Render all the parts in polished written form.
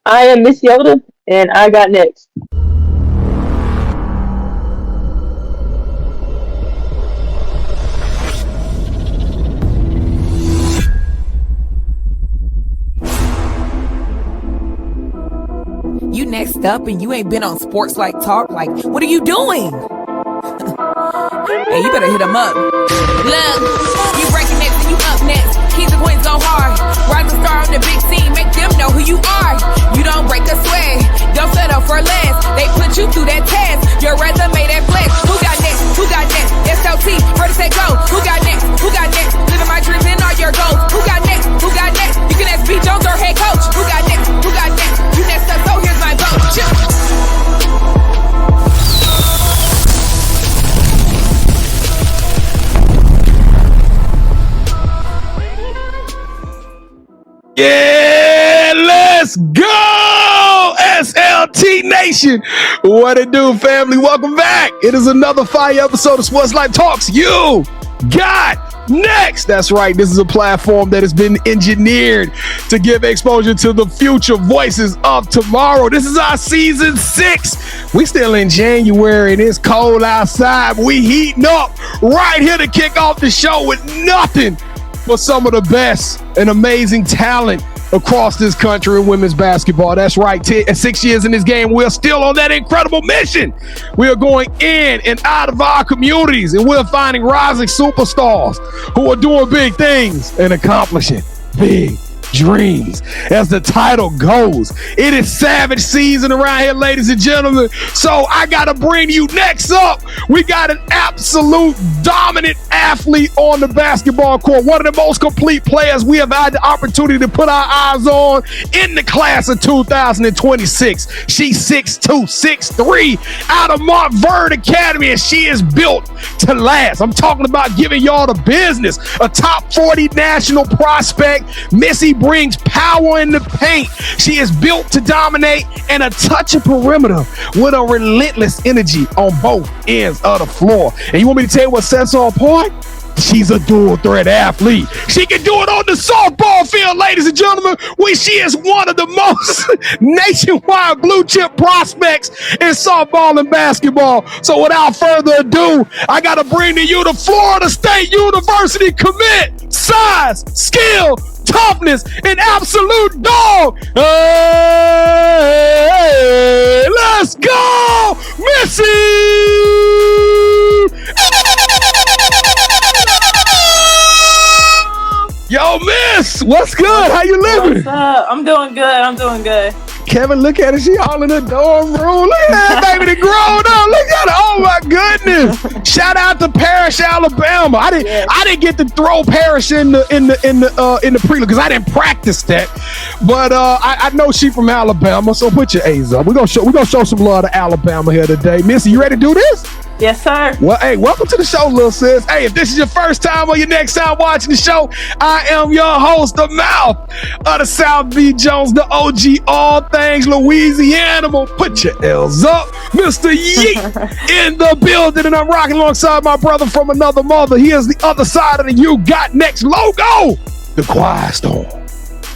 I am Missy Odom, and I got next. You next up and you ain't been on Sportslifetalk. Like, what are you doing? Hey, you better hit him up. Look, you breaking next and you up next. Kings and queens go hard. Rising star on the big scene, make them know who you are. You don't break a sweat, don't settle for less. They put you through that test, your resume that flex. Who got next? Who got next? SLT, ready, set, go. Who got next? Who got next? Living my dreams and all your goals. Who got next? Who got next? You can ask B. Jones or head coach. Who got next? Who got next? You next up, so here's my vote. Chill. Yeah, let's go, SLT Nation. What it do, family? Welcome back. It is another fire episode of Sports Life Talks. You got next. That's right. This is a platform that has been engineered to give exposure to the future voices of tomorrow. This is our season 6. We still in January and it's cold outside. We heating up right here to kick off the show with nothing but some of the best and amazing talent across this country in women's basketball. That's right. 6 years in this game, we're still on that incredible mission. We are going in and out of our communities, and we're finding rising superstars who are doing big things and accomplishing big dreams. As the title goes, it is savage season around here, ladies and gentlemen. So I gotta bring you next up. We got an absolute dominant athlete on the basketball court, one of the most complete players we have had the opportunity to put our eyes on in the class of 2026. She's 6'2", 6'3", out of Monteverde Academy, and she is built to last. I'm talking about giving y'all the business. A top 40 national prospect. Missy brings power in the paint. She is built to dominate and a touch of perimeter with a relentless energy on both ends of the floor. And you want me to tell you what sets her apart? She's a dual threat athlete. She can do it on the softball field, ladies and gentlemen. She is one of the most nationwide blue chip prospects in softball and basketball. So without further ado, I got to bring to you the Florida State University commit, size, skill, toughness, and absolute dog. Hey, let's go, Missy! Yo, Miss, what's good? How you living? What's up? I'm doing good. Kevin, look at her. She all in the dorm room. Look at that baby that grown up. Look at her. Oh my goodness. Shout out to Parrish, Alabama. I didn't get to throw Parrish in the prelude because I didn't practice that. But I know she from Alabama, so put your A's up. We're gonna show some love to Alabama here today. Missy, you ready to do this? Yes, sir. Well, hey, welcome to the show, little sis. Hey, if this is your first time or your next time watching the show, I am your host, the mouth of the South B. Jones, the OG, all things Louisiana. Put your L's up. Mr. Yeet in the building, and I'm rocking alongside my brother from another mother. He is the other side of the You Got Next logo, the Quiet Storm.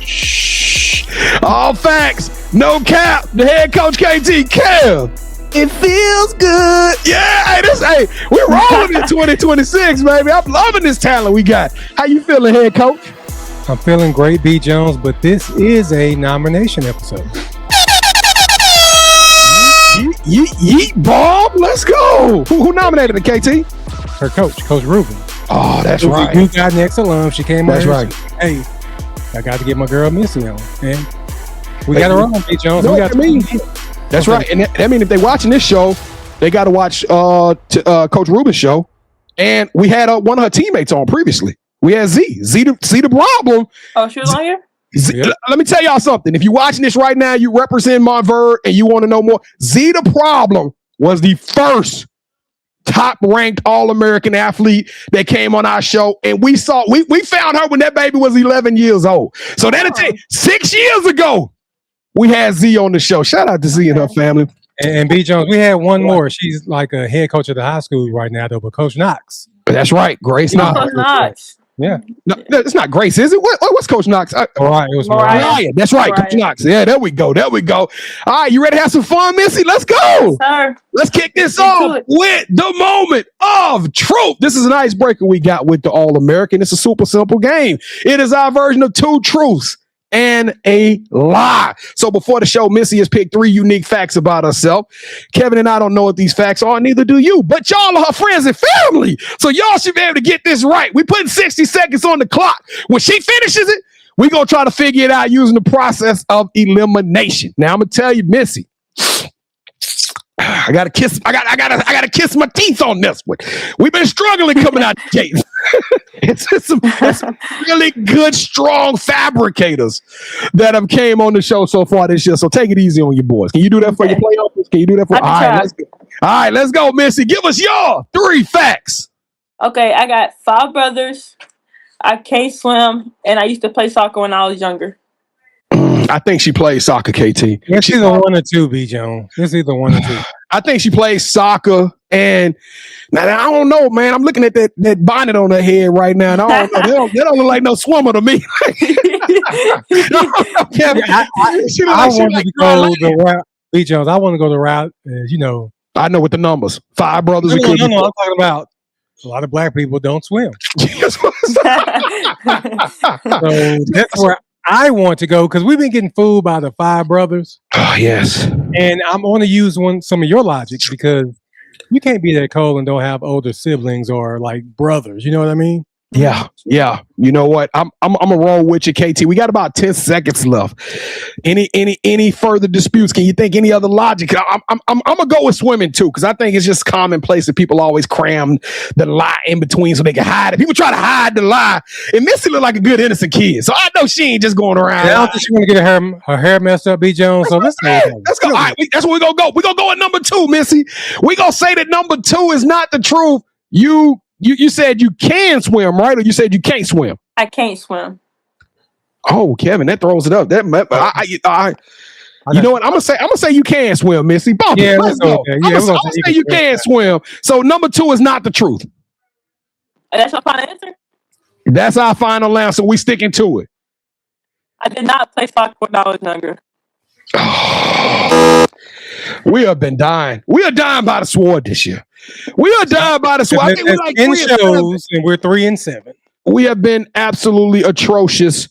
Shh. All facts, no cap. The head coach, KT, Kev. It feels good. Yeah, hey, we're rolling in 2026, baby. I'm loving this talent we got. How you feeling, head coach? I'm feeling great, B. Jones, but this is a nomination episode. Yeet, Bob. Let's go. Who nominated the KT? Her coach, Coach Rubin. Oh, that's right. You Got Next alum. She came That's on. right. Hey, I got to get my girl Missy on. And we got her on, B. Jones. You know we what got I mean? That's right. And I mean, if they're watching this show, they got to watch Coach Rubin's show. And we had one of her teammates on previously. We had Z the problem. Oh, she was on here? Let me tell y'all something. If you're watching this right now, you represent Monteverde and you want to know more, Z the problem was the first top-ranked All-American athlete that came on our show. And we found her when that baby was 11 years old. So that'll take 6 years ago. We had Z on the show. Shout out to Z and her family. And B. Jones, we had one more. She's like a head coach at the high school right now, though, but Coach Knox. That's right. Grace Knox. Yeah. No, it's not Grace, is it? What's Coach Knox? Mariah. It was Mariah. Mariah. That's right, Coach Knox. Yeah, there we go. All right, you ready to have some fun, Missy? Let's go. Sir. Let's kick this Let's off do it. with the moment of truth. This is an icebreaker we got with the All-American. It's a super simple game. It is our version of two truths and a lie. So before the show, Missy has picked 3 unique facts about herself. Kevin and I don't know what these facts are, neither do you, but y'all are her friends and family. So y'all should be able to get this right. We putting 60 seconds on the clock. When she finishes it, we're going to try to figure it out using the process of elimination. Now I'm going to tell you, Missy, I gotta kiss my teeth on this one. We've been struggling coming out the gate. it's some really good, strong fabricators that have came on the show so far this year. So take it easy on your boys. Can you do that for your playoffs? Can you do that for? All right, let's go, Missy. Give us your 3 facts. Okay, I got 5 brothers. I can't swim, and I used to play soccer when I was younger. I think she plays soccer, KT. It's either 1 or 2, B. Jones. It's either 1 or 2. I think she plays soccer, and now I don't know, man. I'm looking at that bonnet on her head right now, and I don't know. They don't look like no swimmer to me. Kevin, I want to go the route, B. Jones. I want to go the route, I know what the numbers. 5 brothers. No, I'm talking about a lot of black people don't swim. So that's where I want to go because we've been getting fooled by the 5 brothers. Oh, yes. And I'm going to use some of your logic because you can't be that cold and don't have older siblings or like brothers. You know what I mean? Yeah. You know what? I'm gonna roll with you, KT. We got about 10 seconds left. Any further disputes? Can you think any other logic? I'm gonna go with swimming too, because I think it's just commonplace that people always cram the lie in between so they can hide it. People try to hide the lie, and Missy look like a good innocent kid, so I know she ain't just going around. I don't think she's gonna get her hair messed up, B. Jones. So let's go. All right, that's what we're gonna go. We're gonna go at number 2, Missy. We're gonna say that number 2 is not the truth. You said you can swim, right? Or you said you can't swim? I can't swim. Oh, Kevin, that throws it up. You know what? I'm gonna say you can swim, Missy. Yeah, let's go. Okay. I'm gonna say you can swim. So number 2 is not the truth. That's your final answer? That's our final answer. We sticking to it. I did not play soccer when I was younger. We have been dying. We are dying by the sword this year. We are dying by the sword. I think we're like 10 shows and we're 3-7. We have been absolutely atrocious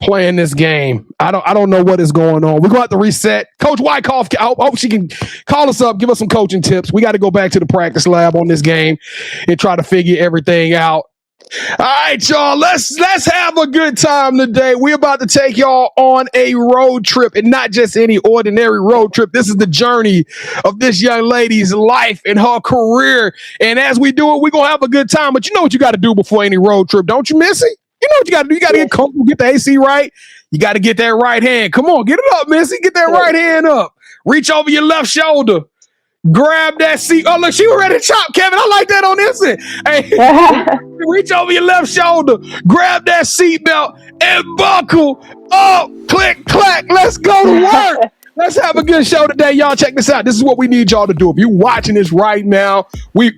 playing this game. I don't know what is going on. We're going to have to reset. Coach Wyckoff, I hope she can call us up, give us some coaching tips. We got to go back to the practice lab on this game and try to figure everything out. All right, y'all, let's have a good time today. We're about to take y'all on a road trip, and not just any ordinary road trip. This is the journey of this young lady's life and her career. And as we do it, we're going to have a good time. But you know what you got to do before any road trip, don't you, Missy? You know what you got to do? You got to get comfortable, get the AC right. You got to get that right hand. Come on, get it up, Missy. Get that right hand up. Reach over your left shoulder. Grab that seat. Oh, look, she was ready to chop, Kevin. I like that on this end. Hey, reach over your left shoulder. Grab that seatbelt and buckle up. Click, clack. Let's go to work. Let's have a good show today, y'all. Check this out. This is what we need y'all to do. If you're watching this right now, we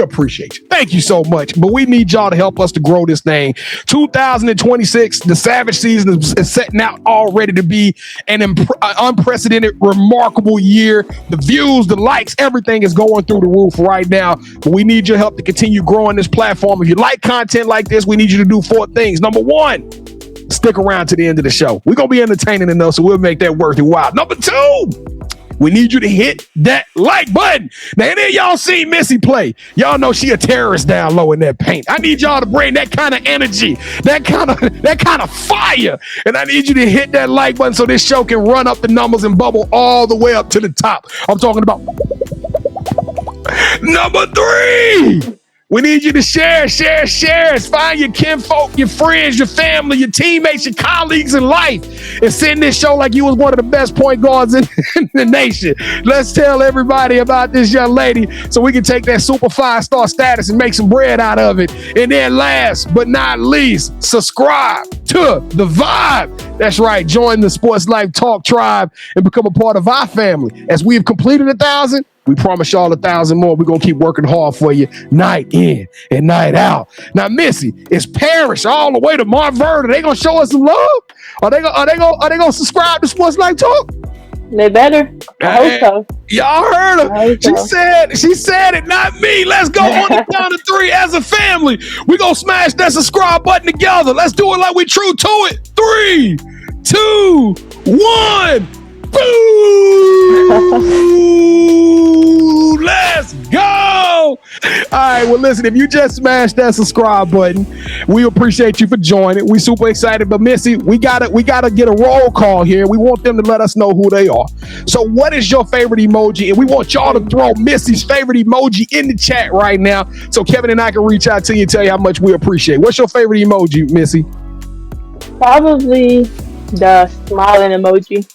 appreciate you. Thank you so much. But we need y'all to help us to grow this thing. 2026, the Savage season is setting out already to be an unprecedented, remarkable year. The views, the likes, everything is going through the roof right now. But we need your help to continue growing this platform. If you like content like this, we need you to do 4 things. Number 1, stick around to the end of the show. We're going to be entertaining enough, so we'll make that worth your while. Number 2, we need you to hit that like button. Now, any of y'all seen Missy play, y'all know she a terrorist down low in that paint. I need y'all to bring that kind of energy, that kind of fire. And I need you to hit that like button so this show can run up the numbers and bubble all the way up to the top. I'm talking about number 3. We need you to share. Find your kinfolk, your friends, your family, your teammates, your colleagues in life, and send this show like you was one of the best point guards in the nation. Let's tell everybody about this young lady so we can take that super 5-star status and make some bread out of it. And then last but not least, subscribe to The Vibe That's right. Join the Sports Life Talk tribe and become a part of our family. As we have completed 1,000, we promise y'all 1,000 more. We're going to keep working hard for you night in and night out. Now, Missy, it's Paris all the way to Monteverde. Are they going to show us some love? Are they going to subscribe to Sports Life Talk? They better. I hope so. Y'all heard her. I hope She so. said it, not me. Let's go on the count of 3 as a family. We're going to smash that subscribe button together. Let's do it like we true to it. 3, 2, 1. Boo! Let's go! All right, well, listen, if you just smashed that subscribe button, we appreciate you for joining. We super excited, but Missy, we gotta get a roll call here. We want them to let us know who they are. So what is your favorite emoji? And we want y'all to throw Missy's favorite emoji in the chat right now so Kevin and I can reach out to you and tell you how much we appreciate. What's your favorite emoji, Missy? Probably the smiling emoji.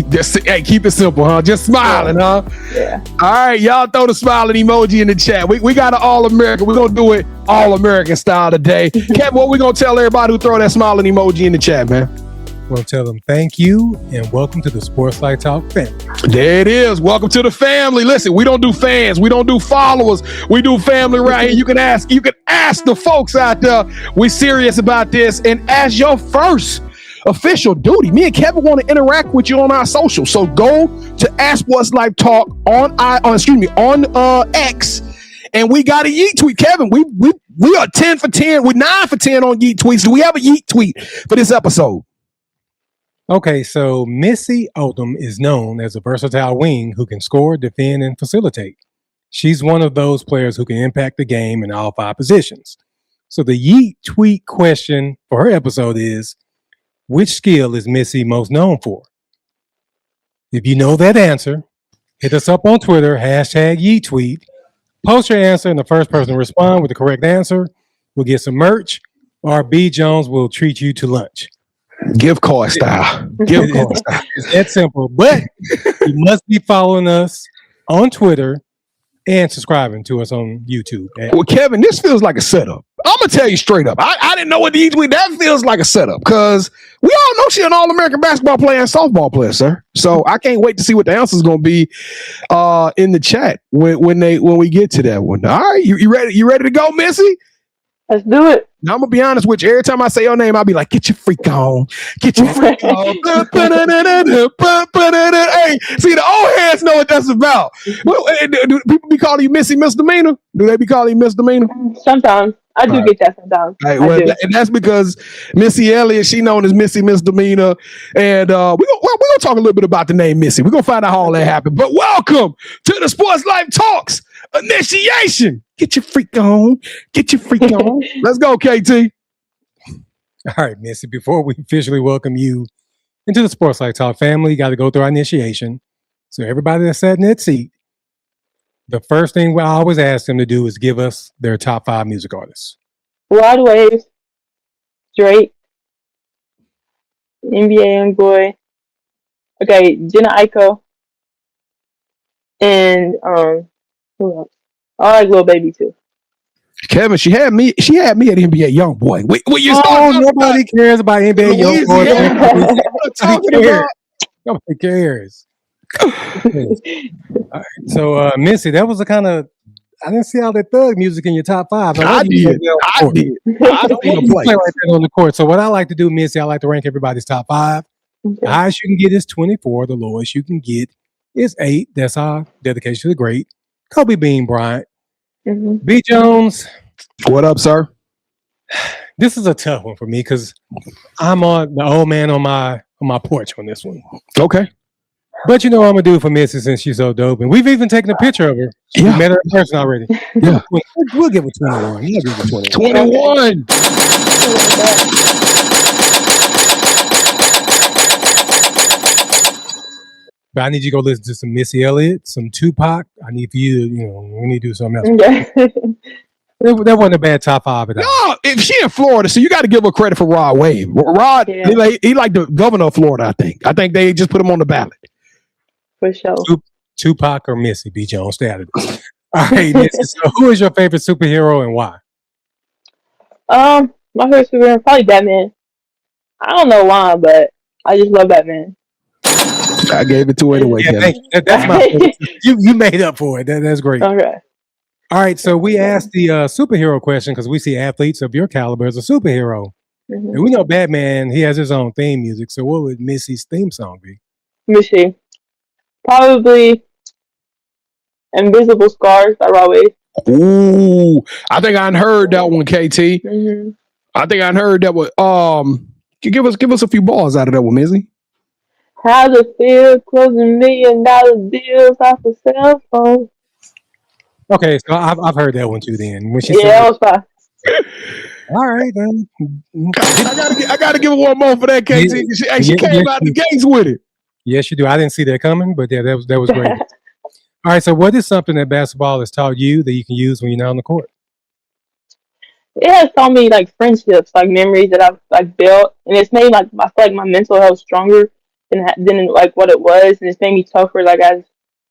Just, hey, keep it simple, huh? Just smiling, huh? Yeah. All right, y'all throw the smiling emoji in the chat. We got an all-American. We're going to do it all-American style today. Kevin, what we going to tell everybody who throw that smiling emoji in the chat, man? We'll tell them thank you and welcome to the Sportslifetalk family. There it is. Welcome to the family. Listen, we don't do fans. We don't do followers. We do family right here. You can ask the folks out there. We're serious about this. And as your first official duty, me and Kevin want to interact with you on our social. So go to @SportsLifeTalk on X, and we got a yeet tweet. Kevin, we are 10 for 10. We're 9 for 10 on yeet tweets. Do we have a yeet tweet for this episode? Okay, so Missy Odom is known as a versatile wing who can score, defend, and facilitate. She's one of those players who can impact the game in all 5 positions. So the yeet tweet question for her episode is, which skill is Missy most known for? If you know that answer, hit us up on Twitter, #YeetTweet. Post your answer, and the first person to respond with the correct answer will get some merch, or B. Jones will treat you to lunch. Gift card style. Gift card style. It's that simple. But you must be following us on Twitter and subscribing to us on YouTube. Well, Kevin, this feels like a setup. I'm going to tell you straight up. I didn't know what the tweet. That feels like a setup because we all know she's an All-American basketball player and softball player, sir. So I can't wait to see what the answer is going to be in the chat when we get to that one. All right, you ready? You ready to go, Missy? Let's do it. Now, I'm going to be honest with you. Every time I say your name, I'll be like, get your freak on. Get your freak on. Hey, see, the old heads know what that's about. Do people be calling you Missy Misdemeanor? Do they be calling you Misdemeanor? Sometimes. I do get that sometimes. Right, well, and that's because Missy Elliott, she known as Missy Misdemeanor. And we're gonna talk a little bit about the name Missy. We're going to find out how all that happened. But welcome to the Sports Life Talks initiation. Get your freak on. Get your freak on. Let's go, KT. All right, Missy, before we officially welcome you into the Sports Life Talk family, you got to go through our initiation. So everybody that's sat in that seat, the first thing we always ask them to do is give us their top 5 music artists. Rod Wave, Drake, NBA Youngboy. Okay, Jenna Aiko, and who else? I like Lil Baby too. Kevin, she had me at NBA Youngboy. When you nobody cares about NBA Youngboy. Nobody cares. Right. So, Missy, that was a kind of, I didn't see all that thug music in your top 5. I did. I don't even play right there on the court. So what I like to do, Missy, I like to rank everybody's top 5. Okay. The highest you can get is 24. The lowest you can get is 8. That's our dedication to the great Kobe Bean Bryant. Mm-hmm. B. Jones. What up, sir? This is a tough one for me because I'm on the old man on my porch on this one. Okay. But you know what I'm going to do for Missy since she's so dope. And we've even taken a picture of her. Yeah. We met her in person already. Yeah. We'll give her 21. We'll give her 21. But I need you to go listen to some Missy Elliott, some Tupac. I need for you to, we need to do something else. Okay. That wasn't a bad top 5 at all. No, if she in Florida, so you got to give her credit for Rod Wave. Rod, yeah. he like the governor of Florida, I think. I think they just put him on the ballot. For sure. Tupac or Missy, B. Jones, stay out of this. All right, Missy, so who is your favorite superhero and why? My favorite superhero, probably Batman. I don't know why, but I just love that man. I gave it to her anyway, Yeah, Kevin. thank you. That's my favorite. You made up for it. That's great. Okay. All right, so we asked the superhero question because we see athletes of your caliber as a superhero. Mm-hmm. And we know Batman, he has his own theme music. So what would Missy's theme song be? Let me see. Probably Invisible Scars by Raw Wave. Ooh, I think I heard that one, KT. Mm-hmm. I think I heard that one. Give us a few balls out of that one, Missy. How to feel closing $1 million deals off a cell phone. Okay, so I've heard that one too. Then when she Yeah, said, that was fine. "All right, then," I gotta give her one more for that, KT. She came out of the gates with it. Yes, you do. I didn't see that coming, but yeah, that was great. All right, so what is something that basketball has taught you that you can use when you're not on the court? It has taught me like friendships, like memories that I've like built, and it's made like I feel like my mental health stronger than like what it was, and it's made me tougher like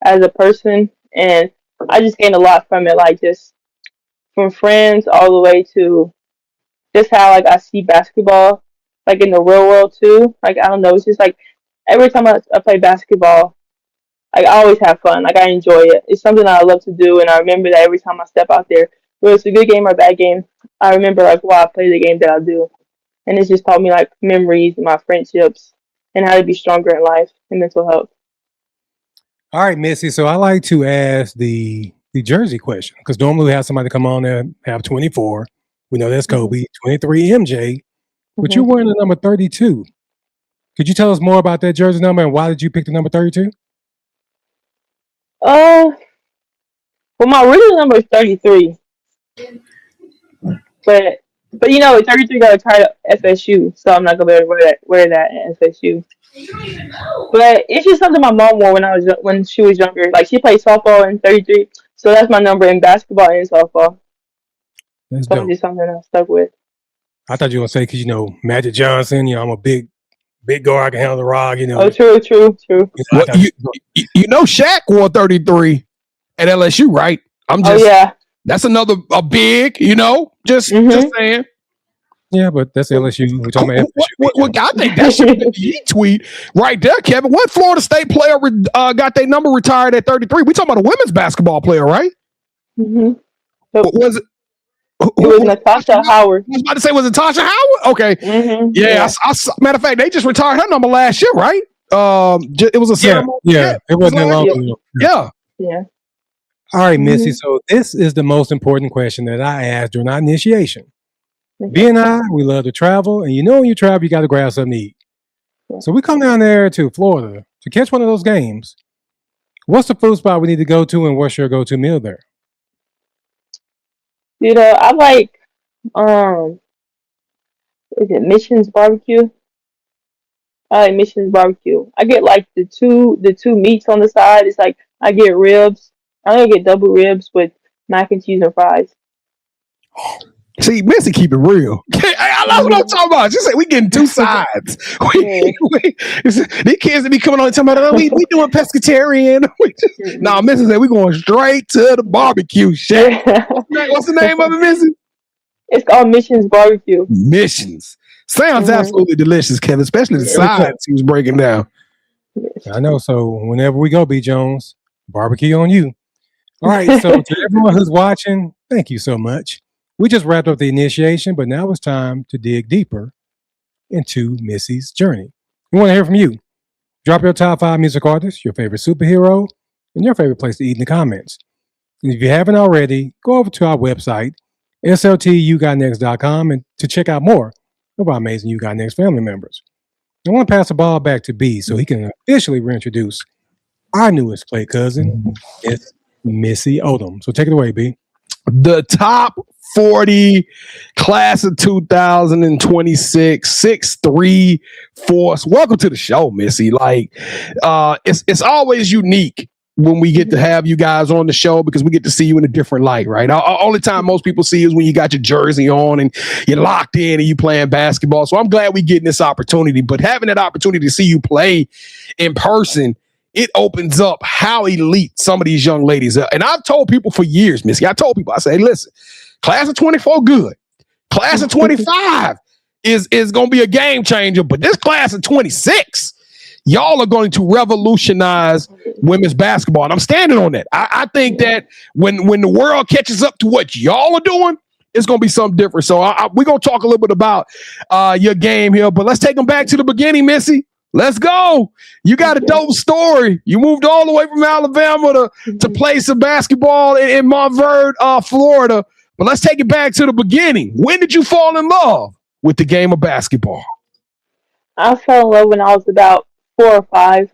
as a person, and I just gained a lot from it, like just from friends all the way to just how like I see basketball like in the real world too. Like I don't know, it's just like every time I play basketball, like I always have fun. Like I enjoy it. It's something that I love to do, and I remember that every time I step out there, whether it's a good game or a bad game, I remember like why I play the game that I do, and it's just taught me like memories and my friendships and how to be stronger in life and mental health. All right, Missy. So I like to ask the jersey question because normally we have somebody come on there have 24. We know that's Kobe. 23 MJ, but you're wearing the number 32. Could you tell us more about that jersey number and why did you pick the number 32? Well, my original number is 33. But you know, 33 got retired at FSU, so I'm not gonna be able to wear that at FSU. But it's just something my mom wore when she was younger. Like she played softball in 33, so that's my number in basketball and softball. That's So dope. it's just something I stuck with. I thought you were gonna say because you know Magic Johnson. You know I'm a big guard. I can handle the rock. You know. Oh, true. Well, you know, Shaq wore 33 at LSU, right? That's another a big. You know, just saying. Yeah, but that's LSU. We're talking about FSU. I think that should be the tweet right there, Kevin. What Florida State player got their number retired at 33? We talking about a women's basketball player, right? Mm-hmm. Was it? It was Natasha Howard. I was about to say, was it Tasha Howard? Okay. Mm-hmm. Yeah. Matter of fact, they just retired her number last year, right? It was a ceremony. Yeah. It wasn't that long ago. Yeah. All right, Missy. So this is the most important question that I asked during our initiation. B and I, we love to travel, and you know when you travel, you got to grab something to eat. So we come down there to Florida to catch one of those games. What's the food spot we need to go to, and what's your go-to meal there? You know, I like is it Mission's Barbecue? I like Mission's Barbecue. I get like the two meats on the side. It's like I get ribs. I don't get double ribs with mac and cheese and fries. See, Missy keep it real. I love what I'm talking about. She said we getting two sides. These kids that be coming on and talking about, we doing pescatarian. Nah, Missy said we going straight to the barbecue shack. What's the name of it, Missy? It's called Mission's Barbecue. Missions. Sounds absolutely delicious, Kevin, especially the sides he was breaking down. I know. So whenever we go, B. Jones, barbecue on you. All right. So to everyone who's watching, thank you so much. We just wrapped up the initiation, but now it's time to dig deeper into Missy's journey. We want to hear from you. Drop your top 5 music artists, your favorite superhero, and your favorite place to eat in the comments. And if you haven't already, go over to our website, sltugotnext.com, and to check out more of our amazing You Got Next family members. I want to pass the ball back to B so he can officially reintroduce our newest play cousin, it's Missy Odom. So take it away, B. The top 40 class of 2026 6'3" force. Welcome to the show, Missy. Like it's always unique when we get to have you guys on the show because we get to see you in a different light, right? Only time most people see you is when you got your jersey on and you're locked in and you playing basketball. So I'm glad we getting this opportunity, but having that opportunity to see you play in person, it opens up how elite some of these young ladies are. And I've told people for years, Missy, I say, listen, class of 24, good. Class of 25, is going to be a game changer. But this class of 26, y'all are going to revolutionize women's basketball. And I'm standing on that. I think that when the world catches up to what y'all are doing, it's going to be something different. So we're going to talk a little bit about your game here, but let's take them back to the beginning, Missy. Let's go. You got a dope story. You moved all the way from Alabama to play some basketball in Monteverde, Florida. But let's take it back to the beginning. When did you fall in love with the game of basketball? I fell in love when I was about 4 or 5.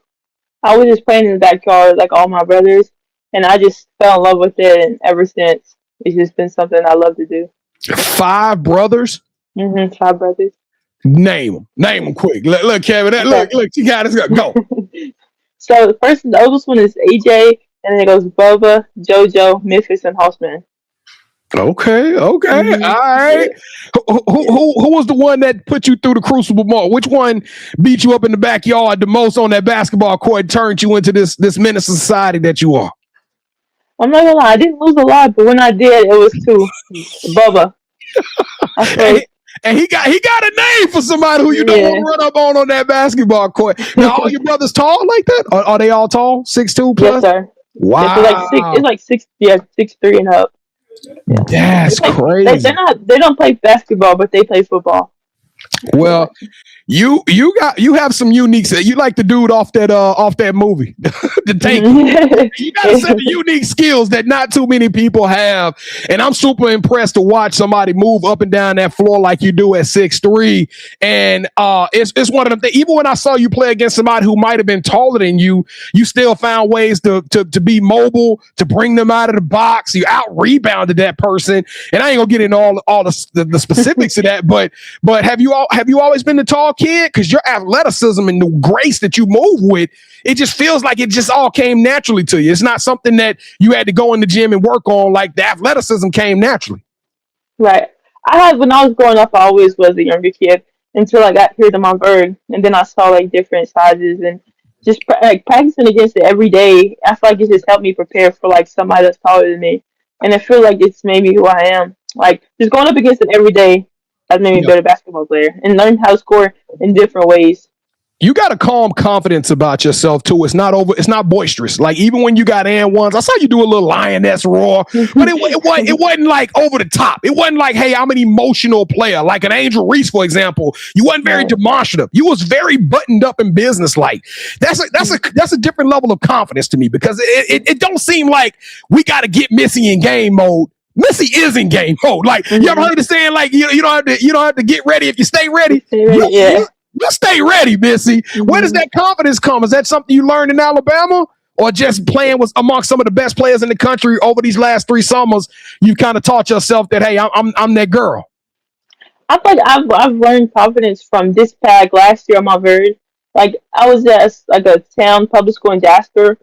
I was just playing in the backyard like all my brothers, and I just fell in love with it. And ever since, it's just been something I love to do. 5 brothers? 5 brothers. Name them quick. Look, Kevin. Look, you got us. Go. So the oldest one is AJ, and then it goes Bubba, JoJo, Memphis, and Houseman. Okay. All right. Who was the one that put you through the crucible more? Which one beat you up in the backyard the most on that basketball court and turned you into this menace to society that you are? I'm not gonna lie, I didn't lose a lot, but when I did, it was 2. Bubba. And he got a name for somebody who you don't want to run up on that basketball court. Now, all your brothers tall like that? Are they all tall? 6'2" plus? Yes, sir. Wow. It's like 6'3" and up. That's crazy. They don't play basketball, but they play football. Well, you have some unique. You like the dude off that movie, the Tank. You got a set of unique skills that not too many people have, and I'm super impressed to watch somebody move up and down that floor like you do at 6'3". And it's one of them things. Even when I saw you play against somebody who might have been taller than you, you still found ways to be mobile, to bring them out of the box. You out rebounded that person, and I ain't gonna get into all the specifics of that. But have you always been the tall kid? Because your athleticism and the grace that you move with, it just feels like it just all came naturally to you. It's not something that you had to go in the gym and work on. Like the athleticism came naturally. Right. When I was growing up, I always was a younger kid until I got here to Monteverde, and then I saw like different sizes and just practicing against it every day. I feel like it just helped me prepare for like somebody that's taller than me, and I feel like it's made me who I am. Like just going up against it every day has made me a better basketball player and learn how to score in different ways. You got a calm confidence about yourself too. It's not boisterous. Like even when you got and ones, I saw you do a little lioness roar, but it wasn't like over the top. It wasn't like, hey, I'm an emotional player. Like an Angel Reese, for example. You wasn't very demonstrative. You was very buttoned up and businesslike. That's a different level of confidence to me, because it don't seem like we got to get Missy in game mode. Missy is in game mode. Like you ever heard the saying, like you don't have to get ready if you stay ready. You stay ready, Missy. Where does that confidence come? Is that something you learned in Alabama, or just playing with amongst some of the best players in the country over these last 3 summers? You've kind of taught yourself that, hey, I'm that girl. I feel like I've learned confidence from this PAG last year on my Monteverde. Like I was at like a town public school in Jasper,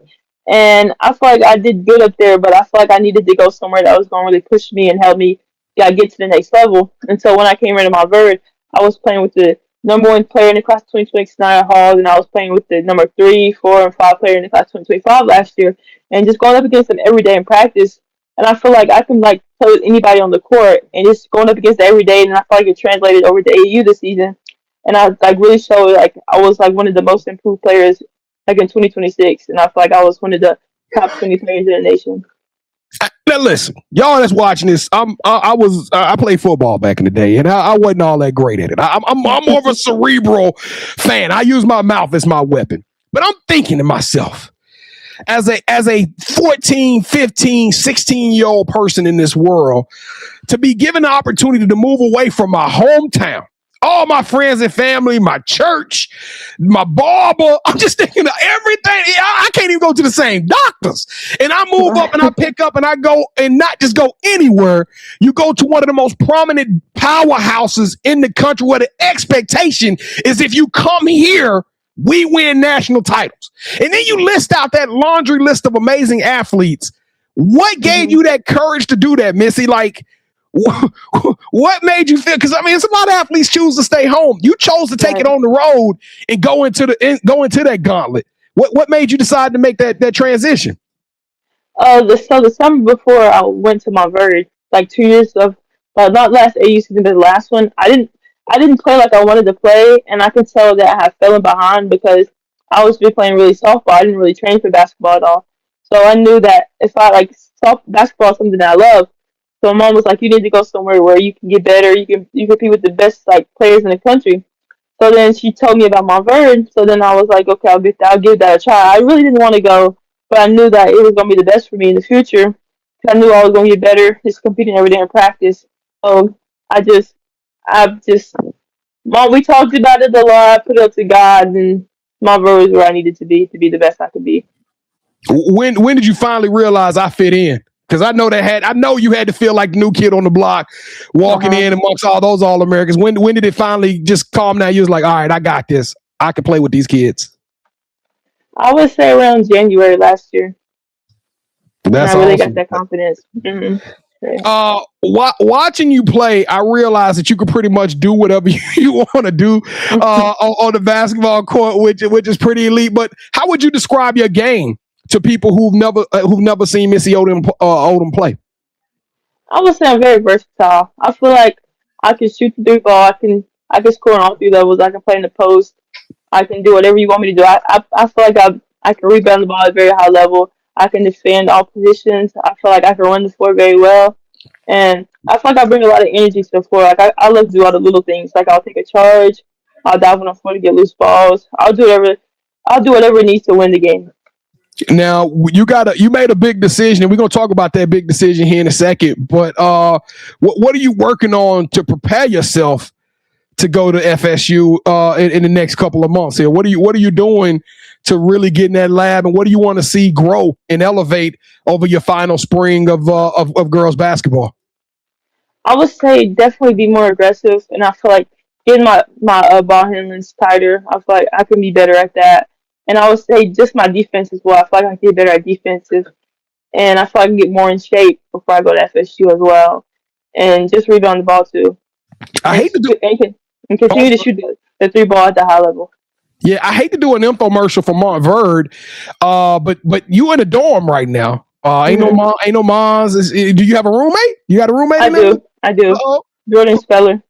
and I feel like I did good up there, but I feel like I needed to go somewhere that was going to really push me and help me get to the next level. And so when I came into Monteverde, I was playing with the number 1 player in the class 2026, Nia Hall, and I was playing with the number 3, 4, and 5 player in the class 2025 last year, and just going up against them every day in practice. And I feel like I can like play with anybody on the court, and just going up against them every day, and I feel like it translated over to AAU this season. And I like really showed like I was like one of the most improved players like in 2026, and I feel like I was one of the top 20 players in the nation. Now listen, y'all that's watching this, I played football back in the day, and I wasn't all that great at it. I'm more of a cerebral fan. I use my mouth as my weapon. But I'm thinking to myself, as a 14, 15, 16-year-old person in this world, to be given the opportunity to move away from my hometown, all my friends and family, my church, my barber. I'm just thinking of everything. I can't even go to the same doctors. And I move up and I pick up and I go, and not just go anywhere. You go to one of the most prominent powerhouses in the country where the expectation is if you come here, we win national titles. And then you list out that laundry list of amazing athletes. What gave you that courage to do that, Missy? Like, what made you feel? Because I mean, some lot of athletes choose to stay home. You chose to take it on the road and go into that gauntlet. What made you decide to make that transition? The summer before I went to Monteverde, like 2 years of not last AU season, but the last one, I I didn't play like I wanted to play, and I could tell that I had fallen behind because I was just playing really softball. I didn't really train for basketball at all. So I knew that if I like basketball is something that I love. So my mom was like, "You need to go somewhere where you can get better. You compete with the best like players in the country." So then she told me about Monteverde. So then I was like, "Okay, I'll give that a try." I really didn't want to go, but I knew that it was gonna be the best for me in the future. I knew I was gonna get better, just competing every day in practice. So I just, I just, Mom, we talked about it a lot. Put it up to God, and Monteverde was where I needed to be the best I could be. When did you finally realize I fit in? Because I know you had to feel like the new kid on the block, walking in amongst all those All Americans. When did it finally just calm down? You was like, all right, I got this. I can play with these kids. I would say around January last year, and I That's really got awesome. that confidence. Watching you play, I realized that you could pretty much do whatever you want to do on the basketball court, which is pretty elite. But how would you describe your game to people who've never seen Missy Odom play? I would say I'm very versatile. I feel like I can shoot the three ball. I can score on all three levels. I can play in the post. I can do whatever you want me to do. I feel like I can rebound the ball at a very high level. I can defend all positions. I feel like I can run the floor very well. And I feel like I bring a lot of energy to the floor. Like I love to do all the little things. Like I'll take a charge. I'll dive on the floor to get loose balls. I'll do whatever it needs to win the game. Now you made a big decision, and we're gonna talk about that big decision here in a second. But what are you working on to prepare yourself to go to FSU in the next couple of months here? What are you doing to really get in that lab, and what do you want to see grow and elevate over your final spring of girls basketball? I would say definitely be more aggressive, and I feel like getting my ball handlings tighter. I feel like I can be better at that, and I would say just my defense as well. I feel like I can get better at defensive, and I feel like I can get more in shape before I go to FSU as well, and just rebound the ball too, I and hate to do. and continue to shoot the three ball at the high level. Yeah, I hate to do an infomercial for Monteverde, but you in a dorm right now. Ain't no moms. Do you have a roommate? You got a roommate? I do. Uh-oh. Jordan Speller.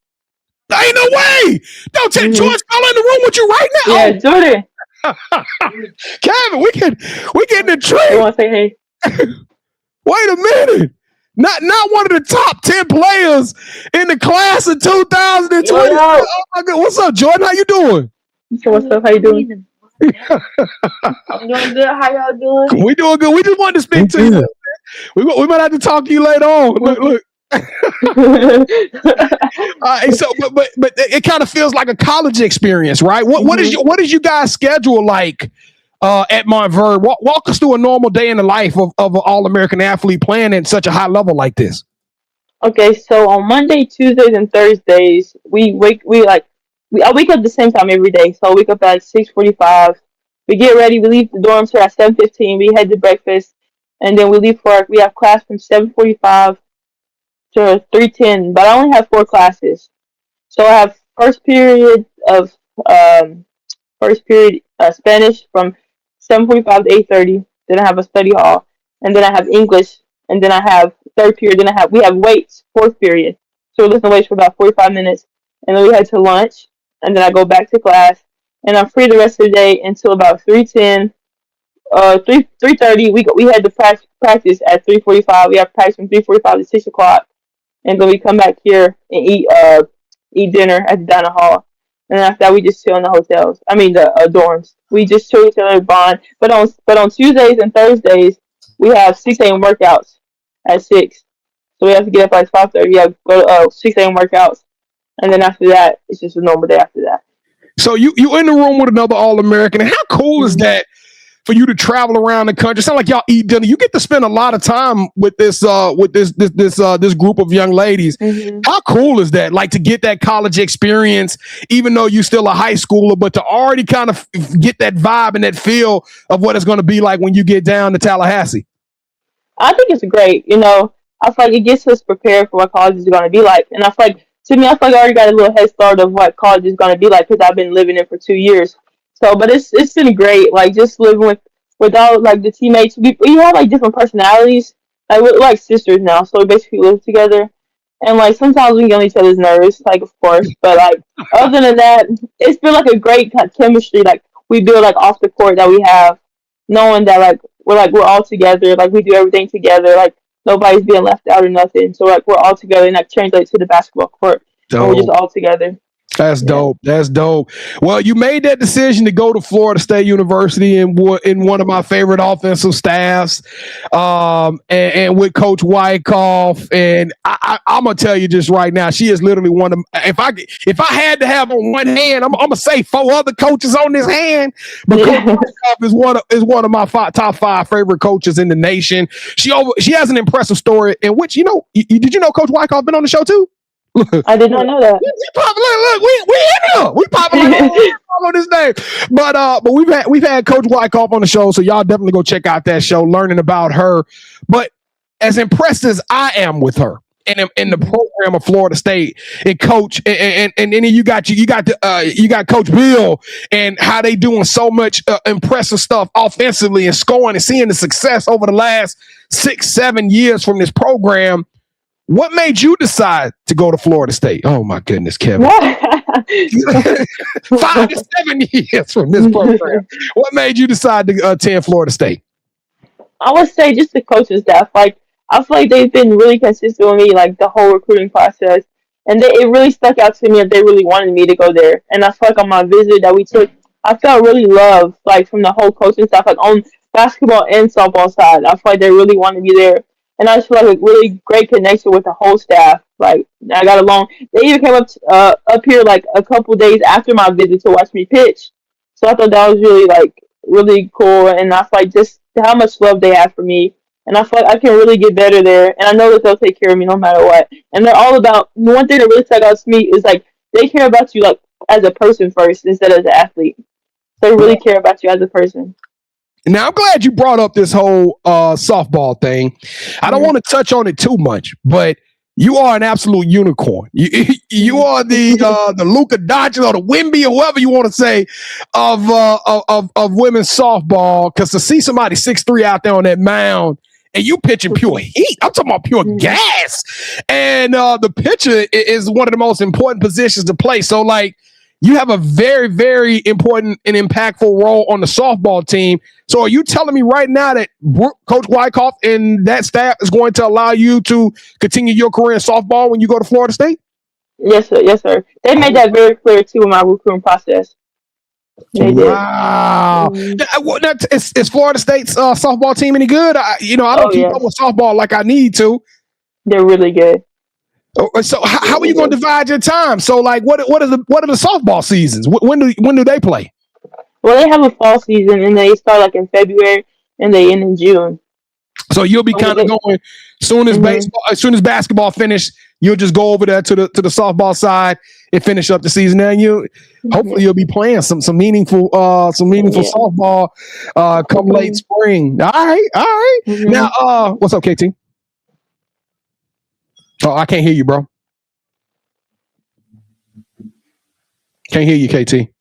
Ain't no way. Don't take George Speller in the room with you right now. Yeah, Jordan. Kevin, we getting the trick. You want to say hey? Wait a minute. Not one of the top 10 players in the class of 2020. Oh my God. What's up, Jordan? How you doing? So what's up? How you doing? I'm doing good. How y'all doing? We doing good. We just wanted to speak to you. We might have to talk to you later on. Look. But it kind of feels like a college experience, right? What is you guys' schedule like at Monteverde? Walk us through a normal day in the life of an All-American athlete playing at such a high level like this. Okay, so on Monday, Tuesdays, and Thursdays, I wake up the same time every day. So I wake up at 6:45. We get ready. We leave the dorms here at 7:15. We head to breakfast, and then we leave for we have class from 7:45 to 3:10. But I only have 4 classes. So I have first period Spanish from 7:45 to 8:30. Then I have a study hall, and then I have English, and then I have third period. Then we have weights, fourth period. So we listen to weights for about 45 minutes, and then we head to lunch, and then I go back to class, and I'm free the rest of the day until about 3:10. 3:30. We had to practice at 3:45. We have practice from 3:45 to 6 o'clock, and then we come back here and eat dinner at the dining hall. And after that, we just chill in the hotels. I mean, the dorms. We just chill each other, bond. But on Tuesdays and Thursdays, we have 6 a.m. workouts at 6. So we have to get up at 5:30. We have to go to 6 a.m. workouts. And then after that, it's just a normal day after that. So you in the room with another All-American. And how cool is that for you to travel around the country? It sounds like y'all eat dinner. You get to spend a lot of time with this group of young ladies. Mm-hmm. How cool is that? Like to get that college experience, even though you're still a high schooler, but to already kind of get that vibe and that feel of what it's going to be like when you get down to Tallahassee. I think it's great. I feel like it gets us prepared for what college is going to be like. And I feel like, to me, I feel like I already got a little head start of what college is going to be like because I've been living it for 2 years. So, but it's been great. Like just living with all like the teammates. We have like different personalities. Like we're like sisters now, so we basically live together. And like sometimes we get on each other's nerves, like of course, but like other than that, it's been like a great chemistry like we build like off the court that we have, knowing that we're all together, like we do everything together, like nobody's being left out or nothing. So like we're all together, and that translates to the basketball court, and we're just Dope. all together. That's Yeah. dope. That's dope. Well, you made that decision to go to Florida State University in one of my favorite offensive staffs, and with Coach Wyckoff. And I'm gonna tell you just right now, she is literally one of. If I had to have on one hand, I'm gonna say 4 other coaches on this hand, but Coach Wyckoff is one of my top 5 favorite coaches in the nation. She has an impressive story in which did you know Coach Wyckoff been on the show too? I did not know that. We in here. We popping on this day. But we've had Coach Wyckoff on the show, so y'all definitely go check out that show, learning about her. But as impressed as I am with her in the program of Florida State and Coach, and then you got Coach Bill and how they doing so much impressive stuff offensively and scoring and seeing the success over the last 6-7 years from this program. What made you decide to go to Florida State? Oh my goodness, Kevin. 5 to 7 years from this program. What made you decide to attend Florida State? I would say just the coaching staff. Like I feel like they've been really consistent with me, like the whole recruiting process, and it really stuck out to me that they really wanted me to go there. And I feel like on my visit that we took, I felt really loved, like from the whole coaching staff, like on basketball and softball side. I feel like they really wanted me there, and I just feel like a really great connection with the whole staff. Like I got along. They even came up here like a couple days after my visit to watch me pitch. So I thought that was really cool, and I feel like just how much love they have for me, and I feel like I can really get better there, and I know that they'll take care of me no matter what. And they're all about one thing that really stuck out to me is like they care about you like as a person first instead of as an athlete. They really care about you as a person. Now, I'm glad you brought up this whole softball thing. I don't want to touch on it too much, but you are an absolute unicorn. You are the Luka Doncic or the Wemby or whatever you want to say of women's softball. Because to see somebody 6'3" out there on that mound and you pitching pure heat, I'm talking about pure gas. And the pitcher is one of the most important positions to play. So, like, you have a very, very important and impactful role on the softball team. So are you telling me right now that Coach Wyckoff and that staff is going to allow you to continue your career in softball when you go to Florida State? Yes, sir. Yes, sir. They made that very clear, too, in my recruiting process. They did. Wow. Is Florida State's softball team any good? I don't keep up with softball like I need to. They're really good. So how are you going to divide your time? So like, what are the softball seasons? When do they play? Well, they have a fall season, and they start like in February, and they end in June. So you'll be kind of going soon as basketball finish. You'll just go over there to the softball side and finish up the season. Now hopefully you'll be playing some meaningful softball come late spring. All right. Mm-hmm. Now, what's up, KT? Oh, I can't hear you, bro. Can't hear you, KT.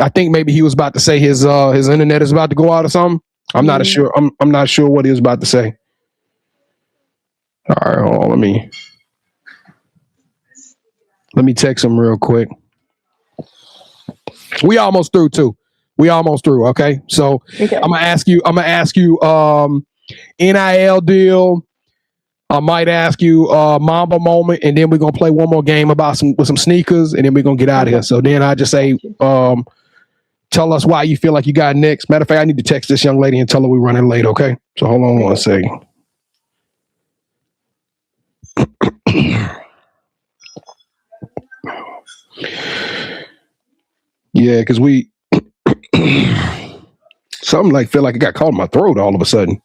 I think maybe he was about to say his internet is about to go out or something. I'm not sure. I'm not sure what he was about to say. All right, hold on. Let me text him real quick. We almost through too. Okay. So okay. I'm gonna ask you NIL deal. I might ask you Mamba moment, and then we're gonna play one more game with some sneakers, and then we're gonna get out of here. So then I just say, tell us why you feel like you got next. Matter of fact, I need to text this young lady and tell her we're running late. Okay. So hold on one second. Yeah, because we something like feel like it got caught in my throat all of a sudden.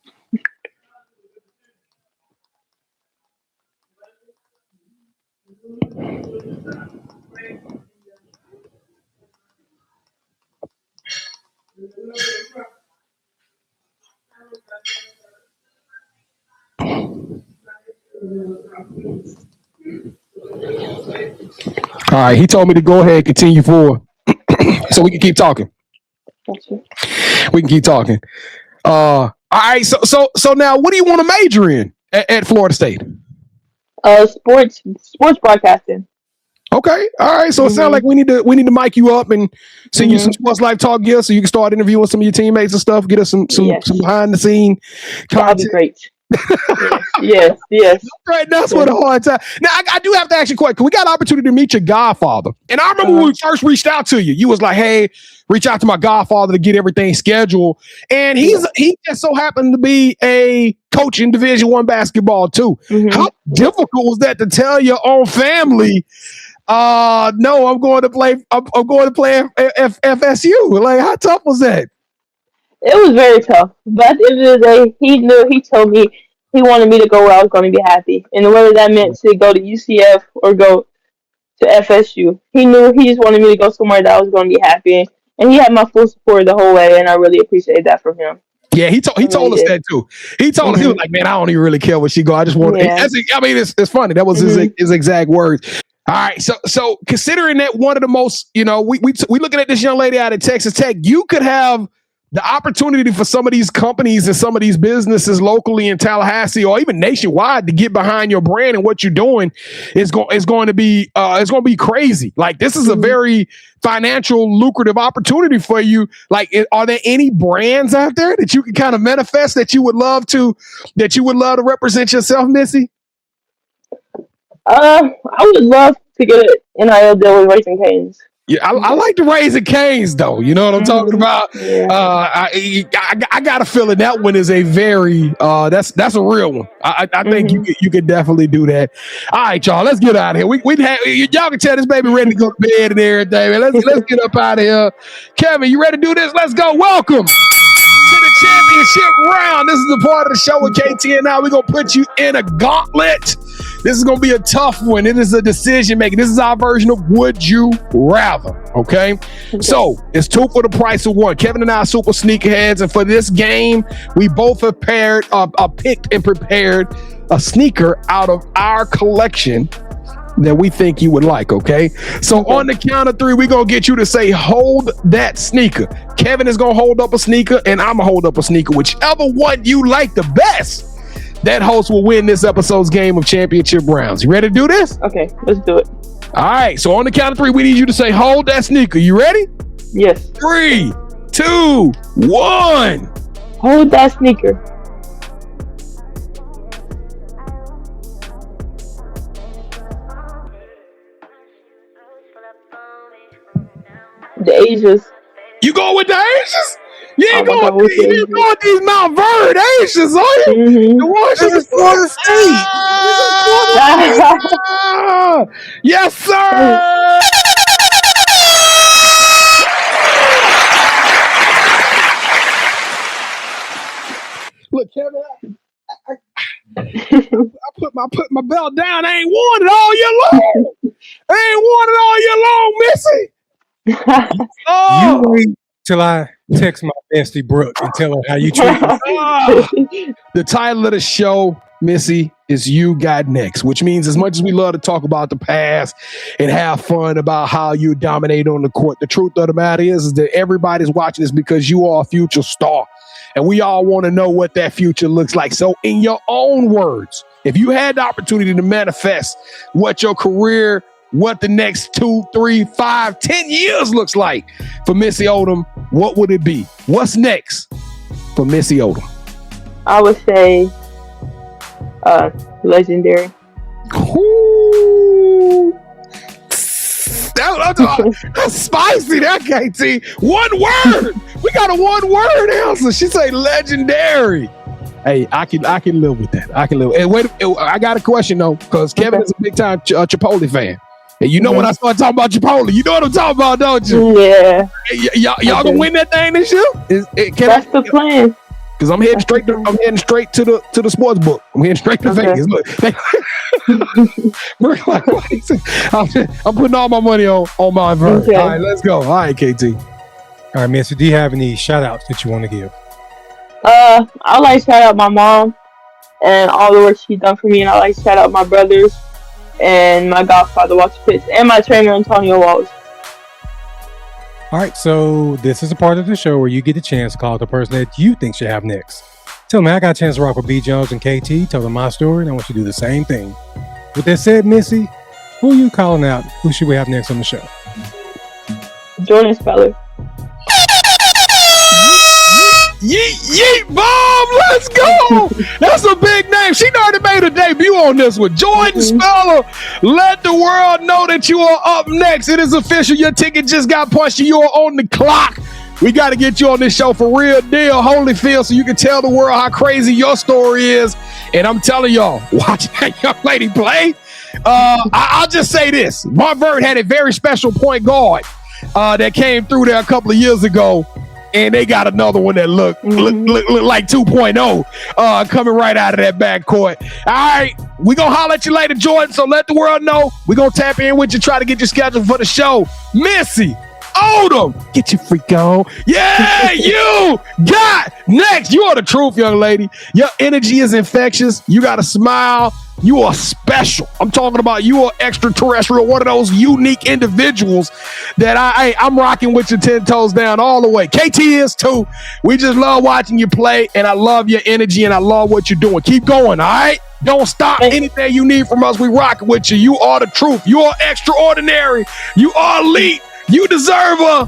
All right, he told me to go ahead and continue forward so we can keep talking. Gotcha. We can keep talking. All right. So now, what do you want to major in at Florida State? Sports broadcasting. Okay. All right. So it sounds like we need to mic you up and send you some Sports Life Talk gear so you can start interviewing some of your teammates and stuff. Get us some behind the scene content. That'd be great. yes. Right, that's what a hard time. Now, I do have to ask you a question. We got an opportunity to meet your godfather. And I remember when we first reached out to you, you was like, hey, reach out to my godfather to get everything scheduled. And he just so happened to be a coach in Division I basketball too. How difficult was that to tell your own family, no, I'm going to play FSU? Like, how tough was that? It was very tough, but at the end of the day, he told me he wanted me to go where I was going to be happy. And whether that meant to go to UCF or go to FSU, he knew he just wanted me to go somewhere that I was going to be happy. And he had my full support the whole way, and I really appreciate that from him. Yeah, he told us that too. He told us, he was like, man, I don't even really care where she go. I just want it's funny. That was his exact words. All right. So considering that one of the most, we looking at this young lady out of Texas Tech, you could have the opportunity for some of these companies and some of these businesses locally in Tallahassee or even nationwide to get behind your brand and what you're doing is going to be crazy. Like, this is a very financial lucrative opportunity for you. Like, are there any brands out there that you can kind of manifest that you would love to represent yourself, Missy? I would love to get an NIL deal with Raising Cane's. Yeah, I like the Raising Cane's though. You know what I'm talking about? Yeah. I got a feeling that one is a very that's a real one. I think you could definitely do that. All right, y'all, let's get out of here. Y'all can tell this baby ready to go to bed and everything. Man. Let's get up out of here. Kevin, you ready to do this? Let's go. Welcome to the championship round. This is the part of the show with KT and I. We're gonna put you in a gauntlet. This is going to be a tough one. It is a decision making. This is our version of Would You Rather. Okay? So it's 2 for the price of 1. Kevin and I are super sneakerheads. And for this game, we both have picked and prepared a sneaker out of our collection that we think you would like. Okay? So on the count of 3, we're going to get you to say, hold that sneaker. Kevin is going to hold up a sneaker and I'm going to hold up a sneaker. Whichever one you like the best, that host will win this episode's game of championship rounds. You ready to do this? Okay, let's do it. All right, so on the count of 3, we need you to say, hold that sneaker. You ready? Yes. 3, 2, 1. Hold that sneaker. The Asians. You going with the Asians? You ain't going with these Monteverde Asians, are you? The ones in Florida State. Yes, sir. Look, Kevin, I put my belt down. I ain't worn it all year long. Missy. You wait till I text my bestie Brooke and tell her how you treat me. The title of the show, Missy, is You Got Next, which means as much as we love to talk about the past and have fun about how you dominate on the court, the truth of the matter is that everybody's watching this because you are a future star. And we all want to know what that future looks like. So in your own words, if you had the opportunity to manifest what your career, what the next 2, 3, 5, 10 years looks like for Missy Odom, what would it be? What's next for Missy Odom? I would say legendary. Ooh. That's spicy, that KT. One word. We got a one-word answer. She say legendary. Hey, I can live with that. I can live. And wait, I got a question though, because Kevin is a big time Chipotle fan. And you know when I start talking about Chipotle, you know what I'm talking about, don't you? Yeah. Hey, y'all gonna win that thing this year? That's the plan. Because I'm heading straight to the sports book. I'm heading straight to Vegas. Look. I'm putting all my money on my verse. Okay. All right, let's go. All right, KT. All right, Missy, do you have any shout outs that you want to give? I like to shout out my mom and all the work she's done for me, and I like to shout out my brothers and my godfather Walter Pitts and my trainer Antonio Walls. All right, so this is a part of the show where you get a chance to call the person that you think should have next. Tell me, I got a chance to rock with B. Jones and KT. Tell them my story, and I want you to do the same thing. With that said, Missy, who are you calling out? Who should we have next on the show? Jordan Speller. Yeet, Bob, let's go. That's a big name. She already made a debut on this one. Jordan Speller, let the world know that you are up next. It is official. Your ticket just got punched. You are on the clock. We got to get you on this show for real deal, Holyfield, so you can tell the world how crazy your story is. And I'm telling y'all, watch that young lady play. I'll just say this. Monteverde had a very special point guard that came through there a couple of years ago. And they got another one that look like 2.0 coming right out of that backcourt. All right, we going to holler at you later, Jordan, so let the world know. We're going to tap in with you, try to get your schedule for the show. Missy Odom, get your freak on. Yeah, you got next. You are the truth, young lady. Your energy is infectious. You got a smile. You are special. I'm talking about you are extraterrestrial, one of those unique individuals that I'm rocking with you 10 toes down all the way. KT is too. We just love watching you play, and I love your energy, and I love what you're doing. Keep going, all right? Don't stop. Anything you need from us, we rock with you. You are the truth. You are extraordinary. You are elite. You deserve a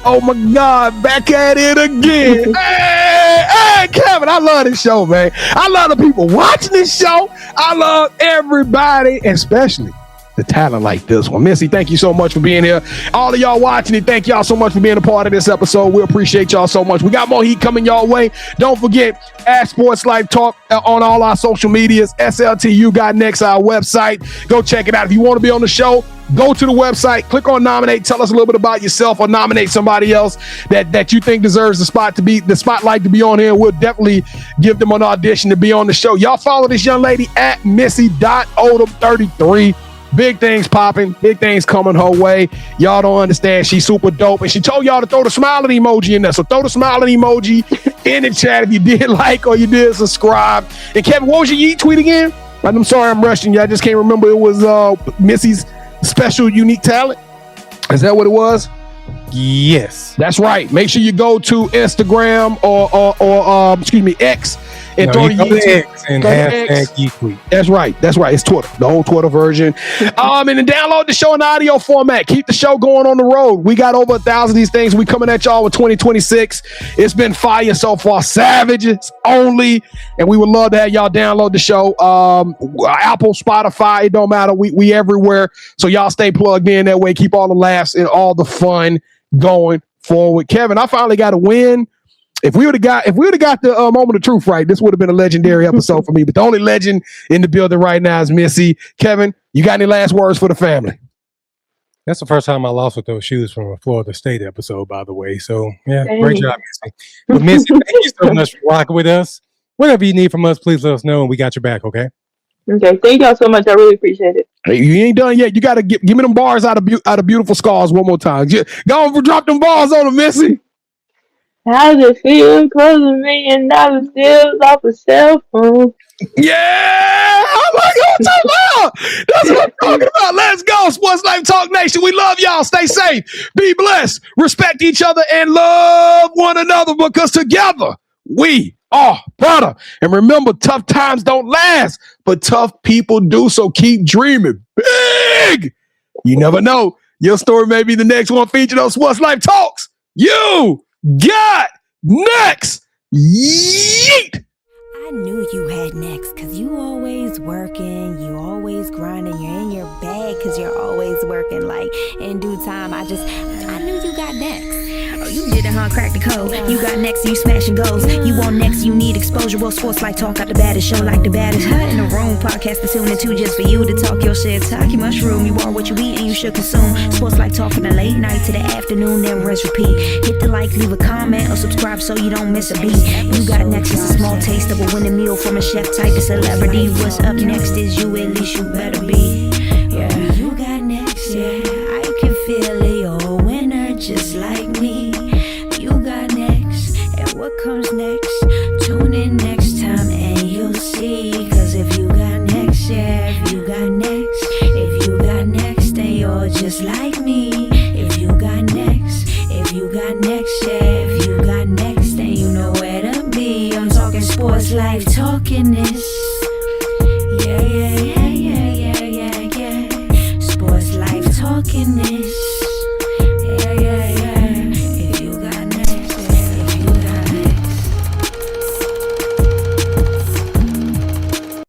oh my God, back at it again. Hey, Kevin, I love this show, man. I love the people watching this show. I love everybody, especially the talent like this one. Missy, thank you so much for being here. All of y'all watching it, thank y'all so much for being a part of this episode. We appreciate y'all so much. We got more heat coming y'all way. Don't forget, at Sports Life Talk on all our social medias. SLTU got next, our website. Go check it out. If you want to be on the show, go to the website, click on nominate, tell us a little bit about yourself, or nominate somebody else that you think deserves the spotlight to be on here. We'll definitely give them an audition to be on the show. Y'all follow this young lady at Missy.Odom33. Big things popping, big things coming her way. Y'all don't understand. She's super dope. And she told y'all to throw the smiling emoji in there. So throw the smiling emoji in the chat if you did like or you did subscribe. And Kevin, what was your Yeet tweet again? I'm sorry I'm rushing you. I just can't remember. It was Missy's special unique talent. Is that what it was? Yes. That's right. Make sure you go to Instagram or X and throw the X and hashtag Yeet. That's right. It's Twitter, the whole Twitter version. And then download the show in audio format. Keep the show going on the road. We got over 1,000 of these things. We coming at y'all with 2026. It's been fire so far. Savages only. And we would love to have y'all download the show. Apple, Spotify, it don't matter. We everywhere. So y'all stay plugged in that way. Keep all the laughs and all the fun going forward. Kevin, I finally got a win. If we would have got the moment of truth right, this would have been a legendary episode for me. But the only legend in the building right now is Missy. Kevin, you got any last words for the family? That's the first time I lost with those shoes from a Florida State episode, by the way. So yeah, great job, Missy. But Missy, thank you so much for rocking with us. Whatever you need from us, please let us know, and we got your back. Okay. Okay. Thank y'all so much. I really appreciate it. Hey, you ain't done yet. You got to give me them bars out of Beautiful Scars one more time. Go on, drop them bars on them, Missy. How does it feel closing $1 million deals off a cell phone? Yeah, I'm like, what I'm talking about. That's what I'm talking about. Let's go, Sports Life Talk Nation. We love y'all. Stay safe, be blessed, respect each other, and love one another, because together we are better. And remember, tough times don't last, but tough people do. So keep dreaming big. You never know. Your story may be the next one featured on Sports Life Talks. You got next. Yeet. I knew you had next, cause you always working, you always grinding, you're in your bag cause you're always working. Like in due time, I knew you got next. Oh, you did it, huh? Crack the code. You got next, you smashing goals. You want next, you need exposure. Well, Sports Like Talk got the baddest show, like the baddest hut in the room. Podcast to tune into just for you to talk your shit. Talk your mushroom. You are what you eat and you should consume. Sports Like Talk from the late night to the afternoon, then rest repeat. Hit the like, leave a comment, or subscribe so you don't miss a beat. You got next is a small taste of a winning meal from a chef type of celebrity. What's up next is you, at least you better be.